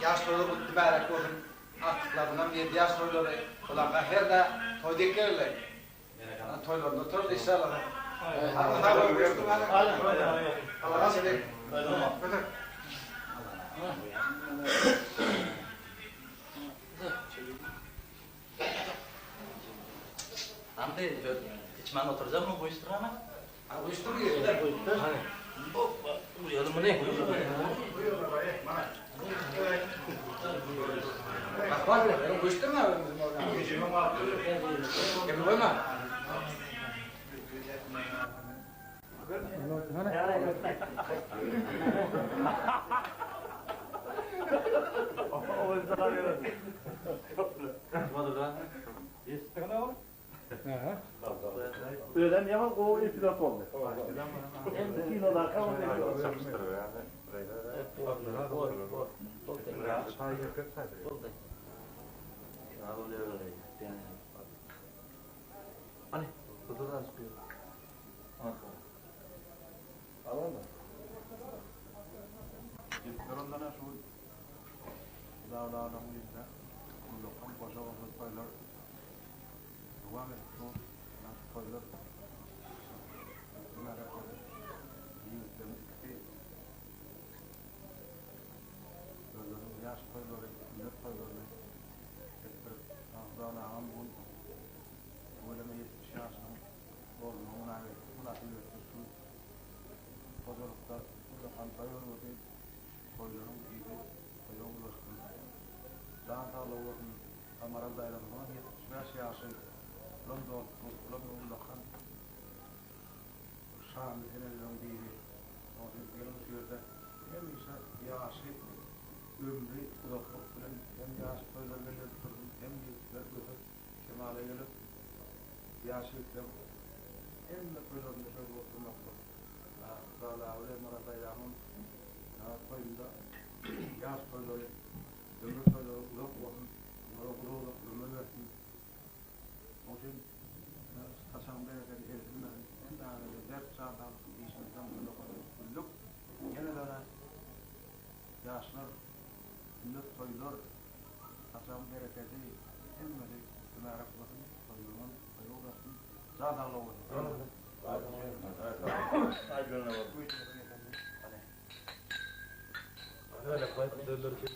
yaşlı olup mübarek olsun artıklarından bir yaşlı oluyor. Ulan her de toyduk yerler. Toylarında oturur inşallah. Allah razı olsun. Nanti içmen oturacak mı bu istirana? Bu istirana. Bu yolu mu ne? Bak var ya, bu istirana bizim orada. Yapılır mı? Öğlen yaman o ipilot oldu. Hem kilolar kalmadı. Hani, buradan çıkıyor. Alalım mı? Yorumlarına şu dağlardan birinde kulluğun boşa olduğu paylar devam ettiği nasıl paylar merak ediyor. Yüzdelik ki sözlerin yaş payları, millet payları tekrar ağzına bu oylama 70 yaşının olduğunu buna iletişim pazarlıkta burada pantayör oldu. Koyuyorum gibi koyuyorum ulaştım. Daha sağlığı olsun. Kamera dairemizden 75 yaşı. London, London'dan Şam Zenel'den gibi. Onun gelmiş yerde hem ise yaşı ömrü kulaklık bilen hem yaş koyular gelip durdum hem büyükler gözü kemale gelip yaşı yüklem hem de koyularında şöyle oturmakta. Daha öyle Kamera dairemizin koyunda yaş koyuları, ömür koyuları uzak olsun, onlara ömür versin. Onun için taşan bereketi erzinler, en daha dert çağdan işimizden kulluk, gene de yaşlar, millet koyular, taşan bereketi emmeli mübarek olsun, koyulan koyu olsun, zadağlı olsun. Öyle koyup döndürür ki.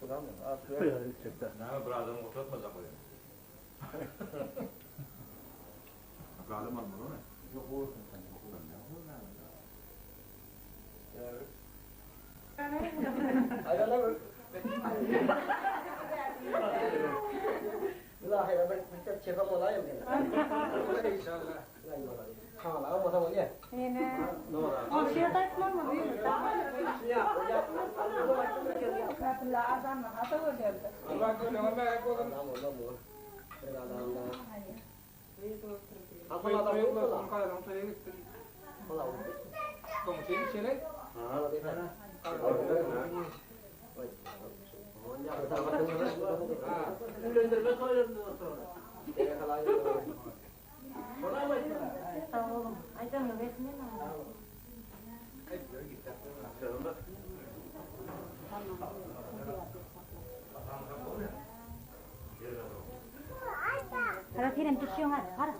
Kulağım mı? Atıyor. Ne bu adamı oturtmayacak oraya. Galim almalı mı? Yok olsun sen. Ayağına İlahi ben bir çekam olayım gene. İnşallah. Tamam ama tamam ya. Yine. O şey takmam mı? Ya. Kapıla adam hata geldi. Allah koyuna mübarek olsun. Asıl adam yok mu lan? Kayadan şöyle gitsin. Valla o. Komutanın içeri. Ha, bir tane. Ünlendirme koyuyorum sonra. Oğlum, aydan mı resmi mi? Kalau kirim tisu nggak, harus.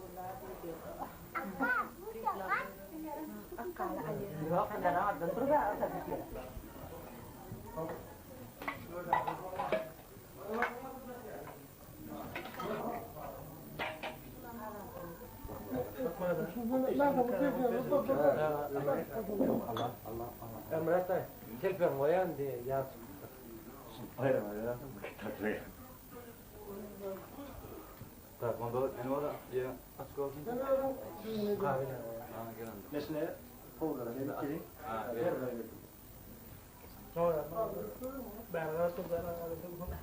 Akal aja. Yok, kendaraan dan terus ada tisu. Mereka telefon wayan di ya. Hayır hayır. Tabii. Tak, mandor, ini mana? Ya, asko. Kahve. Gelen. Mesela programı kiri. Sonra ben rahatsız olmadım.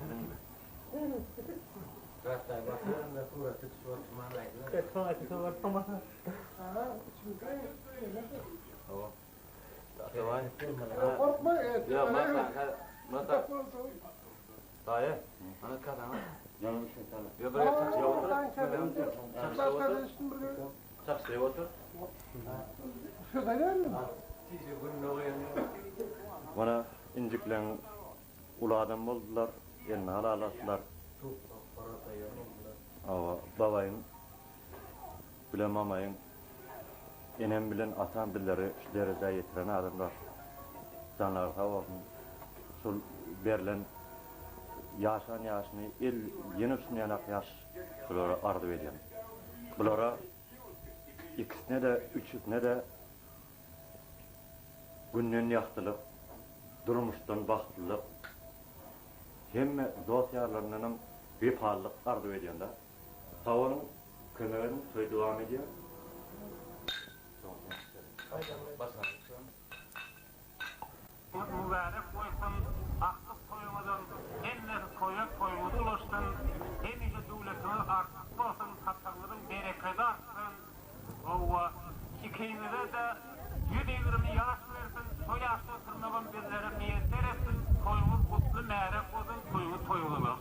Rata bakıyorum da pura tutuyor mana itu. Ketua itu sama. Oh. Tak kawan. Korkma et. Ya, mata. Saya. Mana kadang? Yanlış bir tane. Ya böyle tak ya otur. Başka değiştim buraya. Tapsaya otur. Bana inciklen uladan boldular, eline alalatlar. Ava babayın, bilen mamayın, enem bilen atan billeri derece yetiren adamlar. Sanlar havalın, sul berlen yaşan yaşını el yenüsünü yanak yaş bulara ardı ediyen. Bulara ikisine de, üçüsüne de günnen yaktılık, durmuştan baktılık, hem dosyarlarının bir parlık arzu ediyorlar. Tavanın kömeğinin soy devam ediyor. Mübarek koysun, aksız koymadan, enne koymadı ulaştın, enice devletini artık olsun, katanların bereketi artsın. Ova, şikayinede de 120 yaş versin, soy yaşta tırnavan bizlere niyetler etsin, koyumuz kutlu merek olsun, koyumuz toyulur.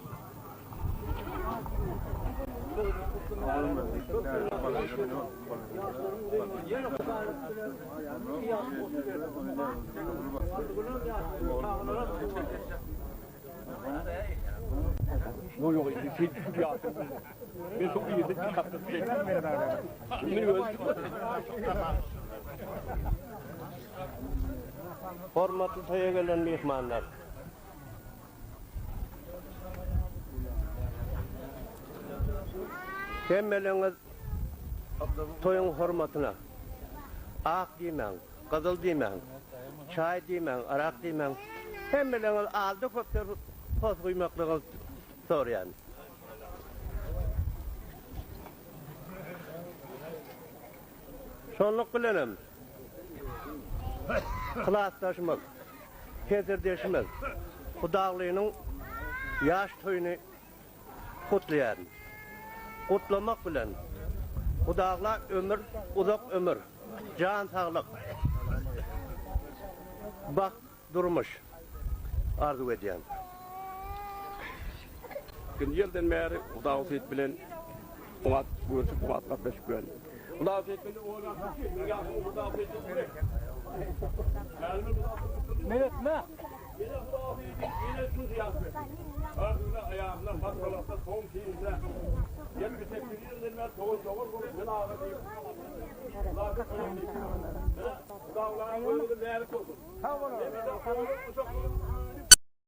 Yok şey yaptım. Ben çok iyi yedim yaptım. Hormatly toya gelen mehmanlar. Hemmeliniz toyun hormatına ak diýmän, gyzyl diýmän, çay diýmän, arak diýmän, hemmeliniz aldy köpler toz guýmaklygy sorýan. Şonluk bilenem. Klassdaşymyz, hezirdeşimiz Hudalynyň ýaş toýuny kutlaýar. Kutlamak bilen Hudagla ömür, uzak ömür, can sağlık, bak durmuş arzu ediyen. Yıldan beri Hudagla bilen Umat görüşüp Umat'la beşiklen. Hudagla bilen Hudagla bilen yine tuz yaptı. Ardına ayağına patlamakta son keyifle. 78 yıldır toğuz ben ağa diyeyim. Dağlar koyuldu değerli olsun. Tamam.